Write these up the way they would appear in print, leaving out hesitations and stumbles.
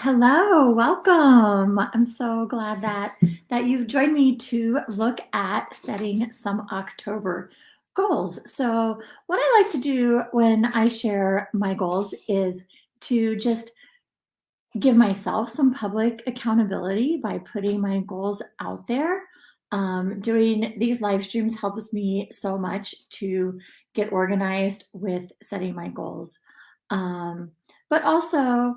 Hello, welcome. I'm so glad that you've joined me to look at setting some October goals. So, what I like to do when I share my goals is to just give myself some public accountability by putting my goals out there. Doing these live streams helps me so much to get organized with setting my goals. Um, but also,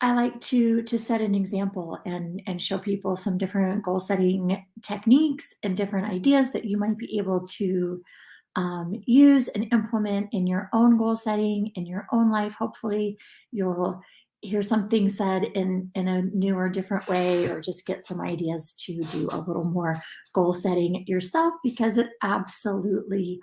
I like to set an example and show people some different goal setting techniques and different ideas that you might be able to use and implement in your own goal setting in your own life. Hopefully, you'll hear something said in a new or different way, or just get some ideas to do a little more goal setting yourself because it absolutely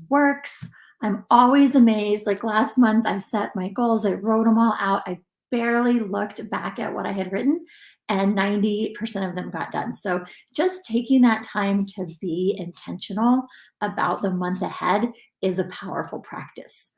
works. I'm always amazed. Like last month, I set my goals, I wrote them all out. I barely looked back at what I had written, and 90% of them got done. So, just taking that time to be intentional about the month ahead is a powerful practice.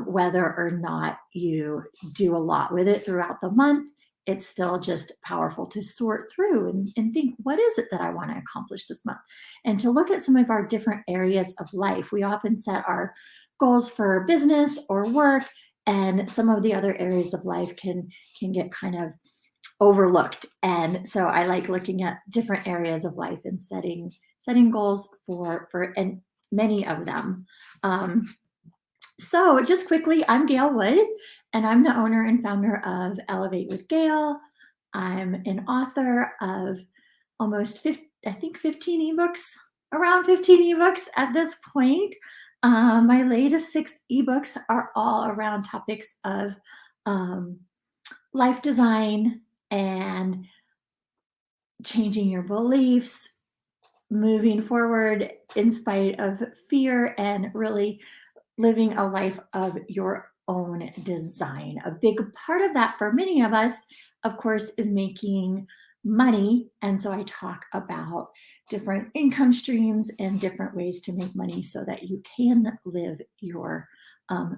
Whether or not you do a lot with it throughout the month, it's still just powerful to sort through and think, what is it that I want to accomplish this month? And to look at some of our different areas of life. We often set our goals for business or work, and some of the other areas of life can get kind of overlooked. And so I like looking at different areas of life and setting goals for and many of them. So just quickly, I'm Gail Wood, and I'm the owner and founder of Elevate with Gail. I'm an author of almost 50, I think 15 ebooks, around 15 ebooks at this point. My latest 6 ebooks are all around topics of um, life design and changing your beliefs, moving forward in spite of fear, and really living a life of your own design. A big part of that for many of us, of course, is making money. And so I talk about different income streams and different ways to make money so that you can live your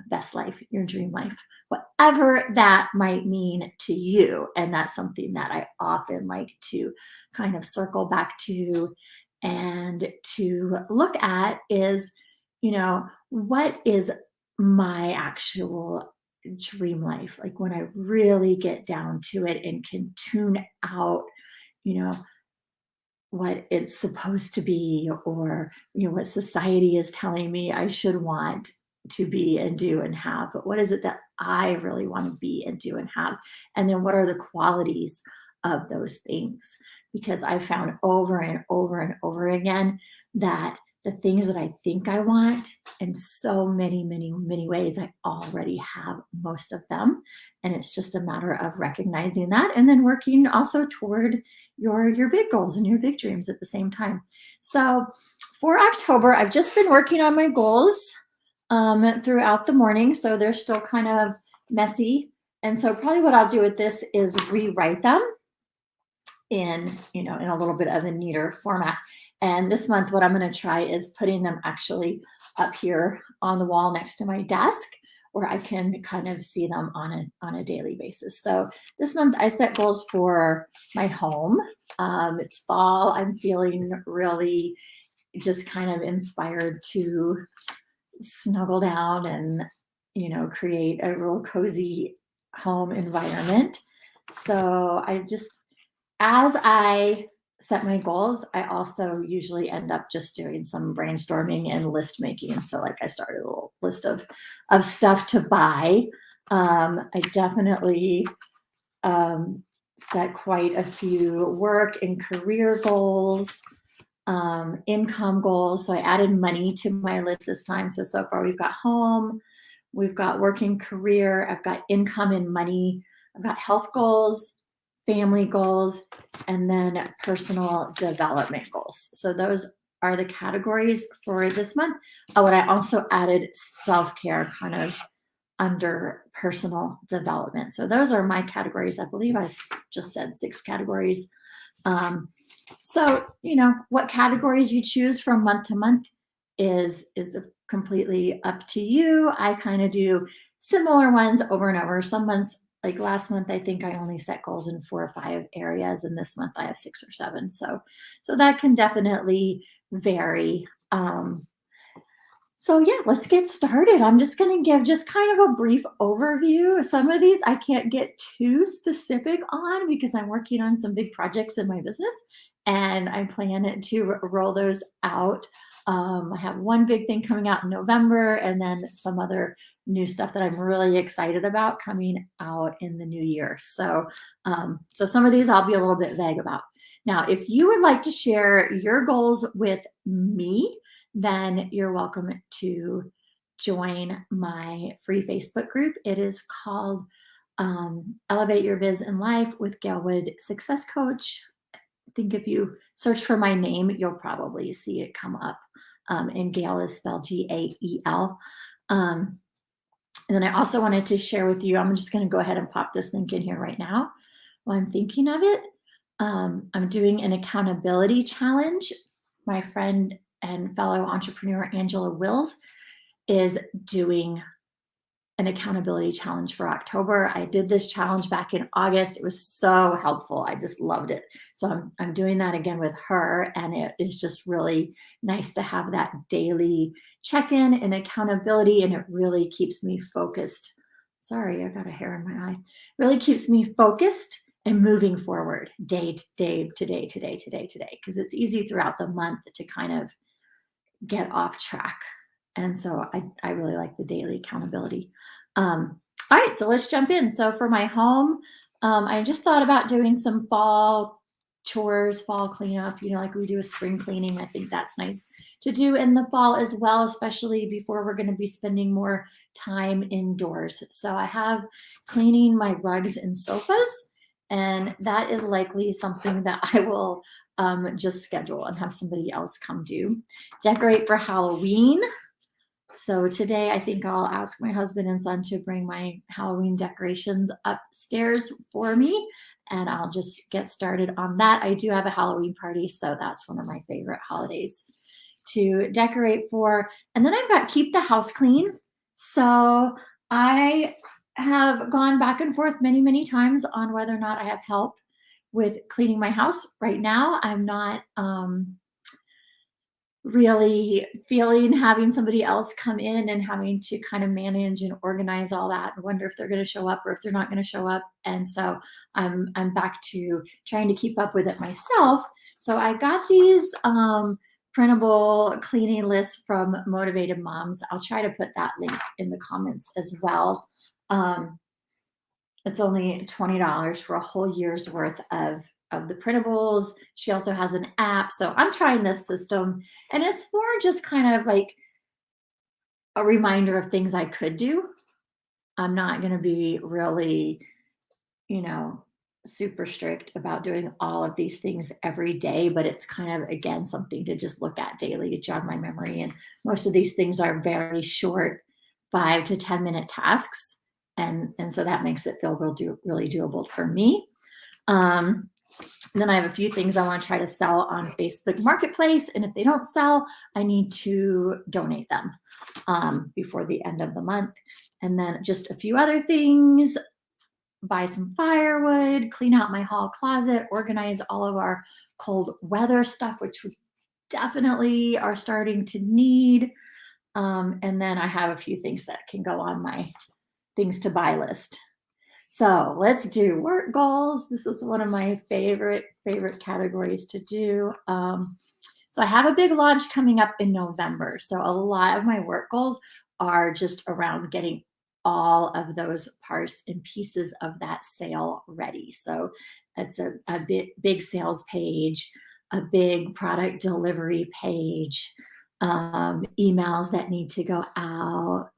best life, your dream life, whatever that might mean to you. And that's something that I often like to kind of circle back to and to look at is, what is my actual dream life? Like when I really get down to it and can tune out, you know, what it's supposed to be, or what society is telling me I should want to be and do and have, but what is it that I really want to be and do and have? And then what are the qualities of those things? Because I found over and over and over again that the things that I think I want, in so many ways, I already have most of them. And it's just a matter of recognizing that and then working also toward your big goals and your big dreams at the same time. So for October, I've just been working on my goals throughout the morning, so they're still kind of messy. And so probably what I'll do with this is rewrite them in a little bit of a neater format. And this month, what I'm going to try is putting them actually up here on the wall next to my desk, where I can kind of see them on a daily basis. So this month I set goals for my home. It's fall. I'm feeling really just kind of inspired to snuggle down and create a real cozy home environment. So as I set my goals, I also usually end up just doing some brainstorming and list making. So like I started a little list of stuff to buy. I definitely set quite a few work and career goals, income goals. So I added money to my list this time. So far we've got home, we've got working career, I've got income and money, I've got health goals, family goals, and then personal development goals. So those are the categories for this month. Oh, and I also added self-care kind of under personal development. So those are my categories. I believe I just said 6 categories. So what categories you choose from month to month is completely up to you. I kind of do similar ones over and over. Some months like last month, I think I only set goals in 4 or 5 areas, and this month I have 6 or 7. So that can definitely vary. So yeah, let's get started. I'm just going to give just kind of a brief overview. Some of these I can't get too specific on because I'm working on some big projects in my business and I plan to roll those out. I have one big thing coming out in November and then some other new stuff that I'm really excited about coming out in the new year. So some of these I'll be a little bit vague about. Now, if you would like to share your goals with me, then you're welcome to join my free Facebook group. It is called Elevate Your Biz in Life with Gail Wood Success Coach. I think if you search for my name, you'll probably see it come up. And Gail is spelled Gael. And then I also wanted to share with you, I'm just going to go ahead and pop this link in here right now while I'm thinking of it. I'm doing an accountability challenge. My friend and fellow entrepreneur Angela Wills is doing an accountability challenge for October. I did this challenge back in August. It was so helpful. I just loved it. So I'm doing that again with her, and it is just really nice to have that daily check-in and accountability, and it really keeps me focused. Sorry, I got a hair in my eye. Really keeps me focused and moving forward day to day to day to day to day to day, because it's easy throughout the month to kind of get off track. And so I really like the daily accountability. All right, so let's jump in. So for my home, I just thought about doing some fall chores, fall cleanup, like we do a spring cleaning. I think that's nice to do in the fall as well, especially before we're going to be spending more time indoors. So I have cleaning my rugs and sofas, and that is likely something that I will just schedule and have somebody else come do. Decorate for Halloween. So today I think I'll ask my husband and son to bring my Halloween decorations upstairs for me, and I'll just get started on that. I do have a Halloween party, so that's one of my favorite holidays to decorate for. And then I've got keep the house clean. So I have gone back and forth many, many times on whether or not I have help with cleaning my house. Right now, I'm not really feeling having somebody else come in and having to kind of manage and organize all that and wonder if they're going to show up or if they're not going to show up. And so I'm back to trying to keep up with it myself. So I got these printable cleaning lists from Motivated Moms. I'll try to put that link in the comments as well. It's only $20 for a whole year's worth of the printables. She also has an app. So I'm trying this system, and it's more just kind of like a reminder of things I could do. I'm not going to be really, super strict about doing all of these things every day, but it's kind of, again, something to just look at daily to jog my memory. And most of these things are very short, 5 to 10-minute tasks. And so that makes it feel really doable for me. Then I have a few things I want to try to sell on Facebook Marketplace. And if they don't sell, I need to donate them before the end of the month. And then just a few other things: buy some firewood, clean out my hall closet, organize all of our cold weather stuff, which we definitely are starting to need. And then I have a few things that can go on my things to buy list. So let's do work goals. This is one of my favorite categories to do. So I have a big launch coming up in November. So a lot of my work goals are just around getting all of those parts and pieces of that sale ready. So it's a big sales page, a big product delivery page, emails that need to go out.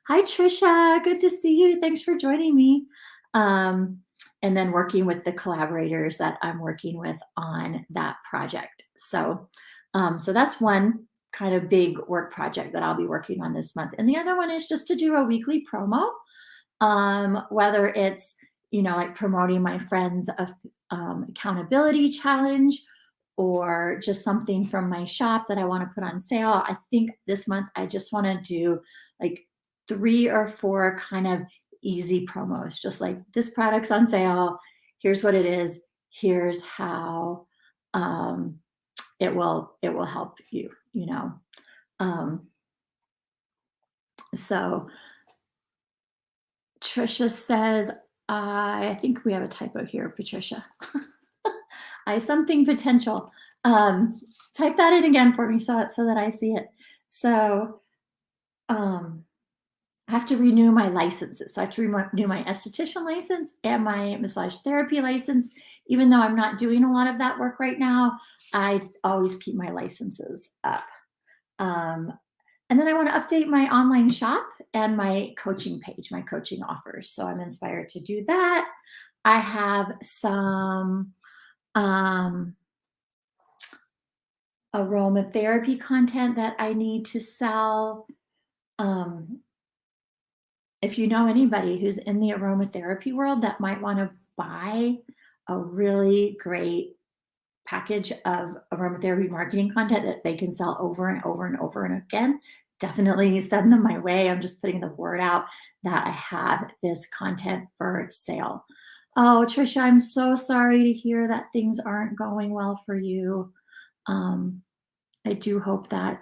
Hi, Trisha. Good to see you. Thanks for joining me. And then working with the collaborators that I'm working with on that project. So that's one kind of big work project that I'll be working on this month. And the other one is just to do a weekly promo, whether it's, like promoting my friends' accountability challenge, or just something from my shop that I want to put on sale. I think this month I just want to do like 3 or 4 kind of easy promos, just like this product's on sale. Here's what it is. Here's how um, it will help you. Um, so Trisha says, I think we have a typo here, Patricia. I something potential. Type that in again for me so that I see it. So um, I have to renew my licenses. So I have to renew my esthetician license and my massage therapy license. Even though I'm not doing a lot of that work right now, I always keep my licenses up. Um, and then I want to update my online shop and my coaching page, my coaching offers. So I'm inspired to do that. I have some um, aromatherapy content that I need to sell. Um, if you know anybody who's in the aromatherapy world that might want to buy a really great package of aromatherapy marketing content that they can sell over and over and over and again, definitely send them my way. I'm just putting the word out that I have this content for sale. Oh, Trisha, I'm so sorry to hear that things aren't going well for you. Um, I do hope that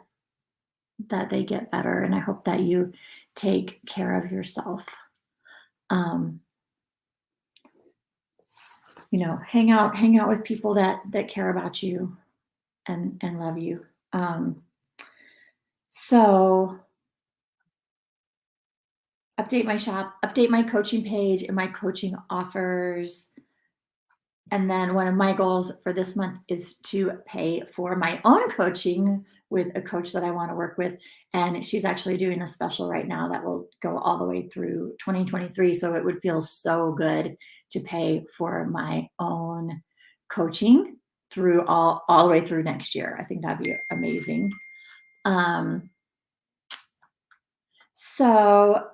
they get better, and I hope that you take care of yourself. Um, hang out with people that care about you and love you. So update my shop, update my coaching page and my coaching offers. And then one of my goals for this month is to pay for my own coaching with a coach that I want to work with. And she's actually doing a special right now that will go all the way through 2023. So it would feel so good to pay for my own coaching through all the way through next year. I think that'd be amazing. Um, so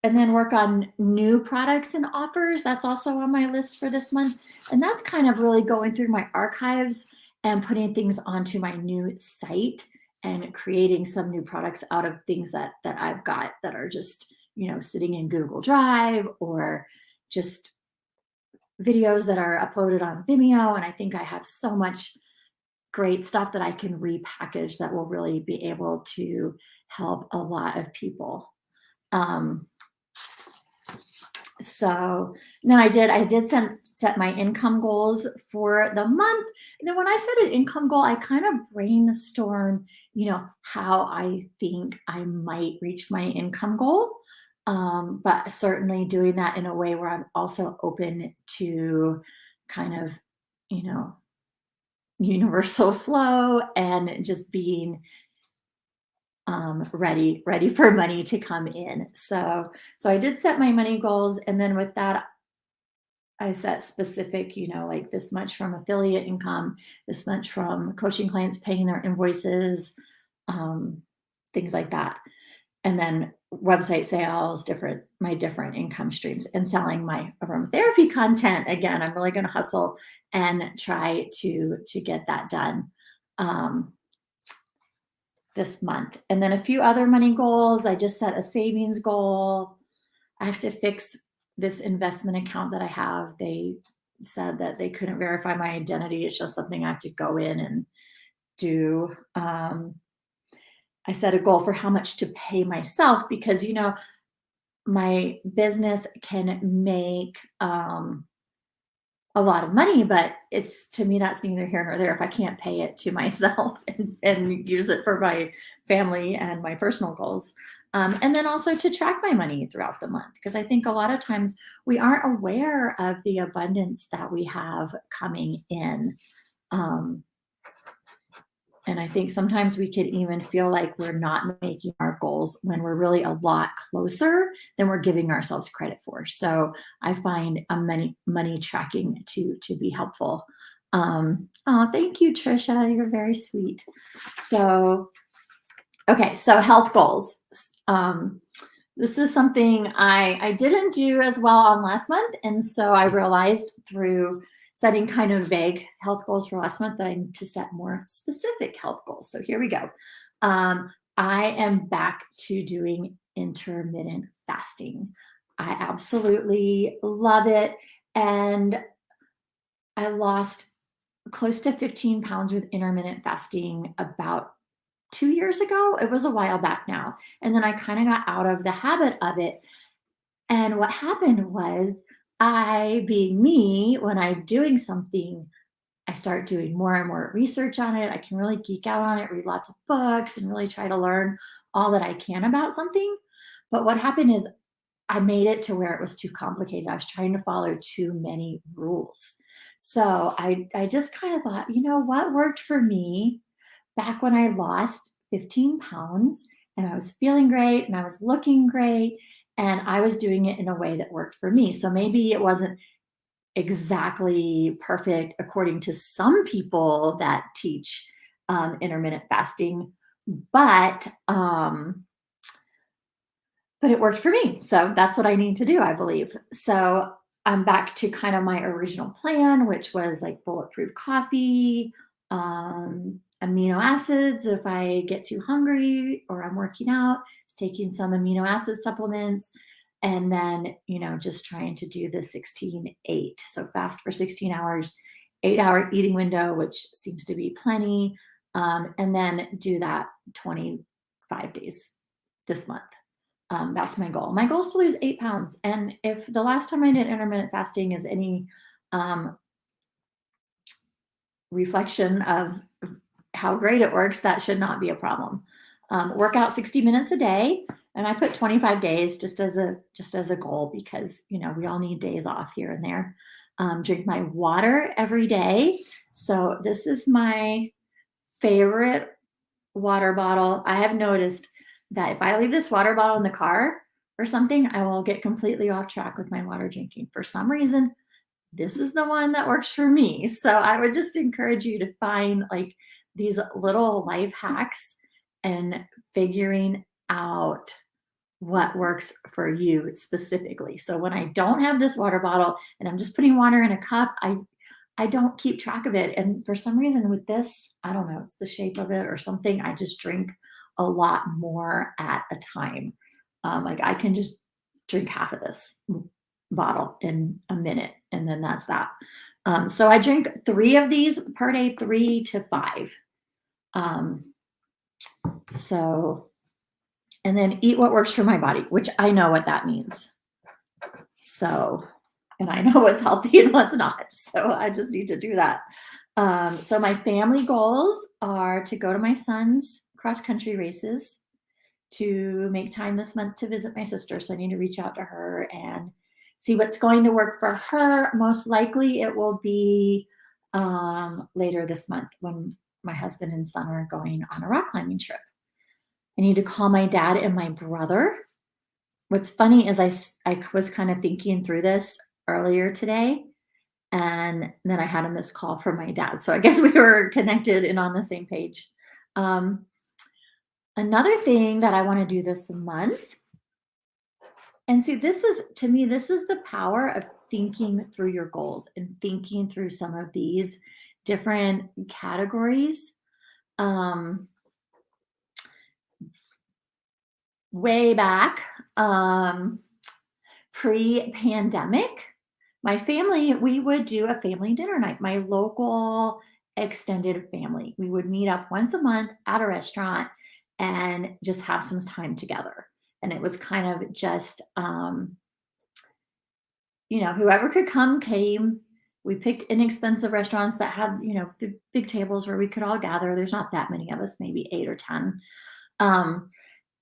and then work on new products and offers. That's also on my list for this month. And that's kind of really going through my archives and putting things onto my new site and creating some new products out of things that I've got that are just, sitting in Google Drive or just videos that are uploaded on Vimeo. And I think I have so much great stuff that I can repackage that will really be able to help a lot of people. Um, so then I did set my income goals for the month. And then when I set an income goal, I kind of brainstorm, how I think I might reach my income goal. But certainly doing that in a way where I'm also open to kind of, you know, universal flow and just being ready for money to come in. So I did set my money goals, and then with that, I set specific, like this much from affiliate income, this much from coaching clients paying their invoices, um, things like that. And then website sales, my different income streams, and selling my aromatherapy content. Again, I'm really going to hustle and try to get that done. Um, this month. And then a few other money goals. I just set a savings goal. I have to fix this investment account that I have. They said that they couldn't verify my identity. It's just something I have to go in and do. I set a goal for how much to pay myself because, my business can make a lot of money, but it's to me that's neither here nor there if I can't pay it to myself and use it for my family and my personal goals. And then also to track my money throughout the month because I think a lot of times we aren't aware of the abundance that we have coming in. Um, and I think sometimes we could even feel like we're not making our goals when we're really a lot closer than we're giving ourselves credit for. So I find a money tracking to be helpful. Oh, thank you, Trisha. You're very sweet. So, okay, so health goals. This is something I didn't do as well on last month. And so I realized through setting kind of vague health goals for last month that I need to set more specific health goals. So here we go. I am back to doing intermittent fasting. I absolutely love it. And I lost close to 15 pounds with intermittent fasting about 2 years ago. It was a while back now. And then I kind of got out of the habit of it. And what happened was, I, being me, when I'm doing something, I start doing more and more research on it. I can really geek out on it, read lots of books, and really try to learn all that I can about something. But what happened is, I made it to where it was too complicated. I was trying to follow too many rules. So I just kind of thought, what worked for me back when I lost 15 pounds and I was feeling great and I was looking great and I was doing it in a way that worked for me. So maybe it wasn't exactly perfect according to some people that teach intermittent fasting, but but it worked for me. So that's what I need to do, I believe. So I'm back to kind of my original plan, which was like bulletproof coffee, amino acids. If I get too hungry or I'm working out, it's taking some amino acid supplements. And then, just trying to do the 16-8. So fast for 16 hours, 8-hour eating window, which seems to be plenty. And then do that 25 days this month. That's my goal. My goal is to lose 8 pounds. And if the last time I did intermittent fasting is any um, reflection of how great it works, that should not be a problem. Work out 60 minutes a day, and I put 25 days just as a goal because we all need days off here and there. Drink my water every day. So this is my favorite water bottle. I have noticed that if I leave this water bottle in the car or something, I will get completely off track with my water drinking. For some reason, this is the one that works for me. So I would just encourage you to find like these little life hacks and figuring out what works for you specifically. So when I don't have this water bottle and I'm just putting water in a cup, I don't keep track of it. And for some reason with this, I don't know, it's the shape of it or something. I just drink a lot more at a time. Like I can just drink half of this bottle in a minute, and then that's that. So I drink 3 of these per day, 3 to 5. Um, so, and then eat what works for my body, which I know what that means. So, and I know what's healthy and what's not. So I just need to do that. So my family goals are to go to my son's cross country races, to make time this month to visit my sister. So I need to reach out to her and see what's going to work for her. Most likely it will be later this month when my husband and son are going on a rock climbing trip. I need to call my dad and my brother. What's funny is I was kind of thinking through this earlier today, and then I had a missed call from my dad. So I guess we were connected and on the same page. Um, Another thing that I want to do this month, and see, this is to me, this is the power of thinking through your goals and thinking through some of these different categories. Um, Way back, pre-pandemic, my family, we would do a family dinner night, my local extended family. We would meet up once a month at a restaurant and just have some time together. And it was kind of just, whoever could come came. We picked inexpensive restaurants that had, big tables where we could all gather. There's not that many of us, maybe 8 or 10. Um,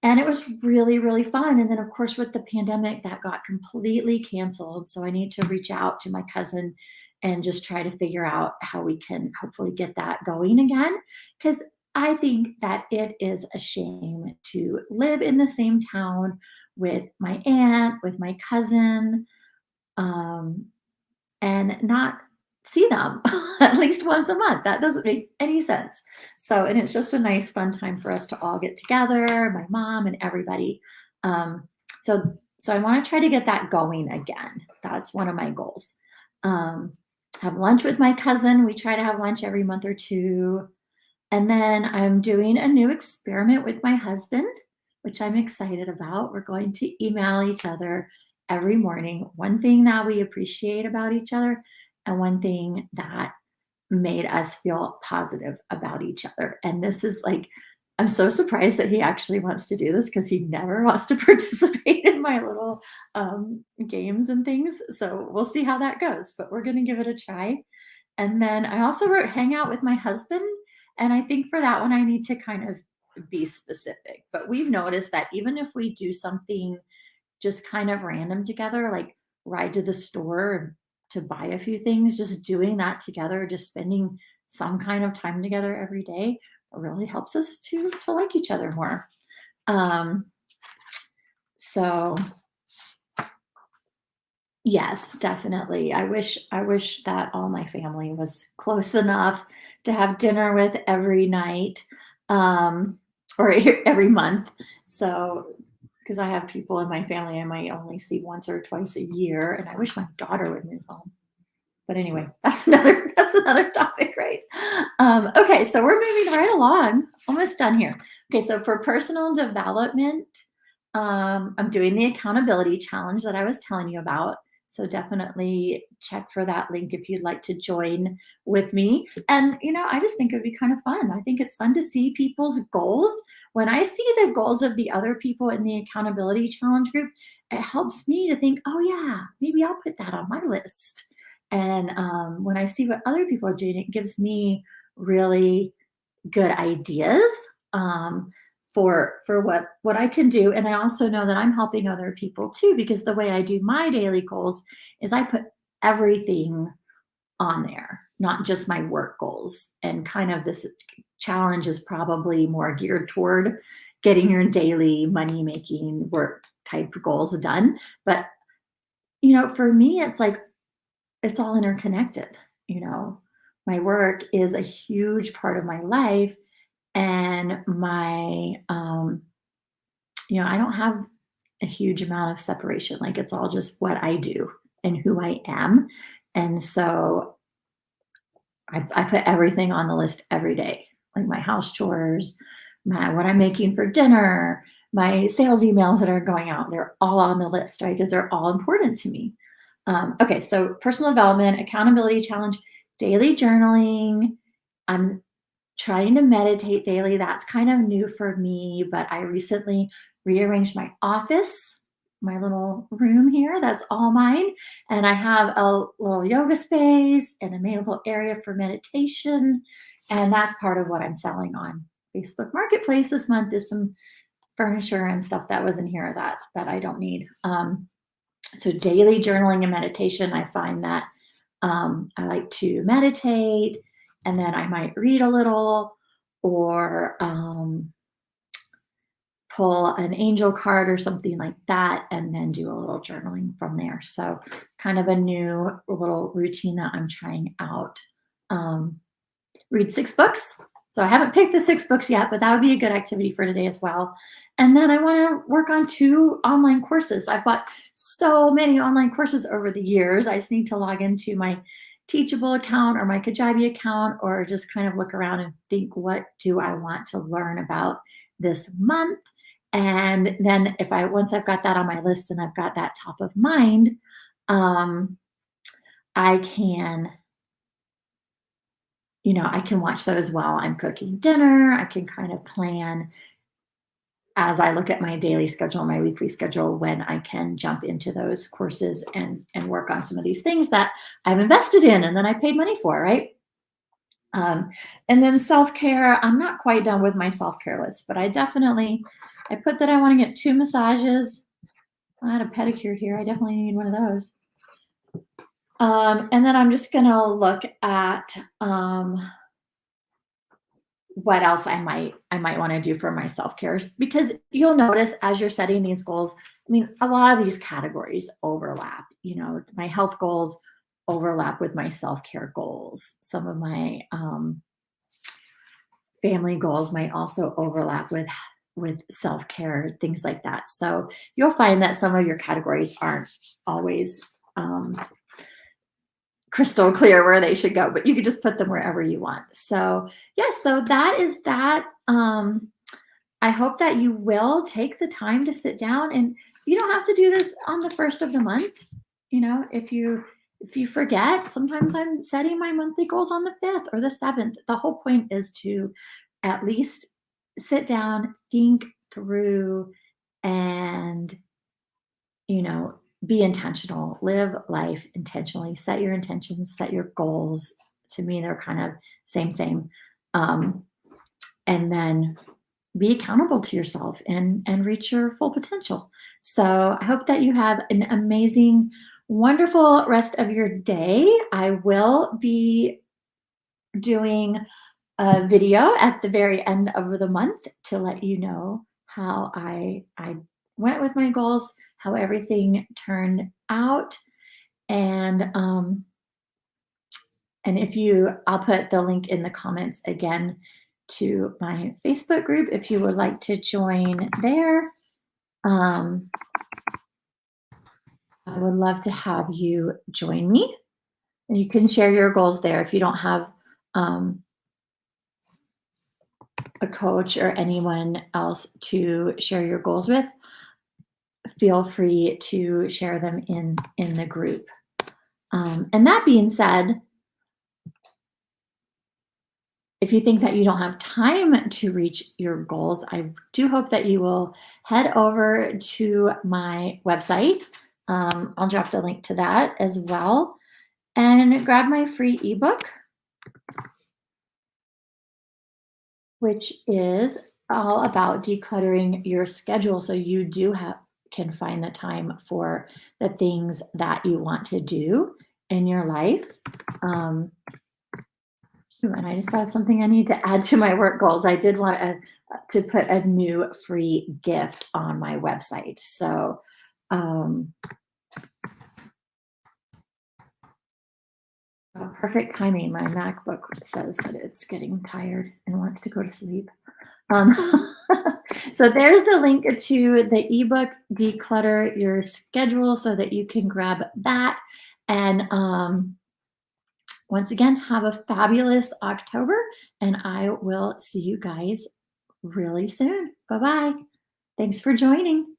and it was really, really fun. And then, of course, with the pandemic, that got completely canceled. So I need to reach out to my cousin and just try to figure out how we can hopefully get that going again. Because I think that it is a shame to live in the same town with my aunt, with my cousin, um, and not see them at least once a month. That doesn't make any sense. So, and it's just a nice, fun time for us to all get together, my mom and everybody. Um, so I want to try to get that going again. That's one of my goals. Um, have lunch with my cousin. We try to have lunch every month or two. And then I'm doing a new experiment with my husband, which I'm excited about. We're going to email each other every morning, one thing that we appreciate about each other and one thing that made us feel positive about each other. And this is like, I'm so surprised that he actually wants to do this because he never wants to participate in my little games and things. So we'll see how that goes, but we're going to give it a try. And then I also wrote hang out with my husband. And I think for that one, I need to kind of be specific. But we've noticed that even if we do something just kind of random together, like ride to the store to buy a few things, just doing that together, just spending some kind of time together every day really helps us to like each other more. Um, so yes, definitely. I wish that all my family was close enough to have dinner with every night, or every month. So, because I have people in my family I might only see once or twice a year, and I wish my daughter would move home. But anyway, that's another topic, right? Okay, so we're moving right along. Almost done here. Okay, so for personal development, I'm doing the accountability challenge that I was telling you about. So definitely check for that link if you'd like to join with me. And I just think it would be kind of fun. I think it's fun to see people's goals. When I see the goals of the other people in the accountability challenge group, it helps me to think, oh yeah, maybe I'll put that on my list. And when I see what other people are doing, it gives me really good ideas um, for what I can do. And I also know that I'm helping other people too, because the way I do my daily goals is I put everything on there, not just my work goals. And kind of this challenge is probably more geared toward getting your daily money making work type goals done. But for me, it's like it's all interconnected. You know, my work is a huge part of my life, and I don't have a huge amount of separation. Like it's all just what I do and who I am. And so I put everything on the list every day, like my house chores, my what I'm making for dinner, my sales emails that are going out. They're all on the list, right? Because they're all important to me. Okay, so personal development, accountability challenge, daily journaling. I'm trying to meditate daily. That's kind of new for me, but I recently rearranged my office, my little room here. That's all mine. And I have a little yoga space and I made a little area for meditation. And that's part of what I'm selling on Facebook Marketplace this month is some furniture and stuff that was in here that I don't need. So daily journaling and meditation, I find that I like to meditate and then I might read a little or pull an angel card or something like that and then do a little journaling from there. So kind of a new little routine that I'm trying out. Read 6 books. So I haven't picked the 6 books yet, but that would be a good activity for today as well. And then I want to work on 2 online courses. I've bought so many online courses over the years. I just need to log into my Teachable account or my Kajabi account or just kind of look around and think, what do I want to learn about this month? And then once I've got that on my list and I've got that top of mind, I can I can watch those while I'm cooking dinner. I can kind of plan as I look at my daily schedule, my weekly schedule, when I can jump into those courses and work on some of these things that I've invested in and then I paid money for, right? And then self-care, I'm not quite done with my self-care list, but I put that I want to get 2 massages. I had a pedicure here. I definitely need one of those. And then I'm just going to look at what else I might want to do for my self-care, because you'll notice as you're setting these goals, I mean, a lot of these categories overlap. My health goals overlap with my self-care goals. Some of my family goals might also overlap with self-care, things like that. So you'll find that some of your categories aren't always crystal clear where they should go, but you could just put them wherever you want. So yes, so that is that. I hope that you will take the time to sit down and you don't have to do this on the first of the month. You know, if you forget, sometimes I'm setting my monthly goals on the 5th or the 7th. The whole point is to at least sit down, think through, and, you know, be intentional, live life intentionally, set your intentions, set your goals. To me, they're kind of same. Um, and then be accountable to yourself and reach your full potential. So I hope that you have an amazing, wonderful rest of your day. I will be doing a video at the very end of the month to let you know how I went with my goals, how everything turned out, and if you, I'll put the link in the comments again to my Facebook group if you would like to join there. Um, I would love to have you join me. And you can share your goals there if you don't have um, a coach or anyone else to share your goals with. Feel free to share them in the group. And that being said, if you think that you don't have time to reach your goals, I do hope that you will head over to my website. I'll drop the link to that as well, and grab my free ebook, which is all about decluttering your schedule so you can find the time for the things that you want to do in your life. And I just thought something I need to add to my work goals. I did want to put a new free gift on my website. So perfect timing. My MacBook says that it's getting tired and wants to go to sleep. So there's the link to the ebook, Declutter Your Schedule, so that you can grab that. And once again, have a fabulous October, and I will see you guys really soon. Bye-bye. Thanks for joining.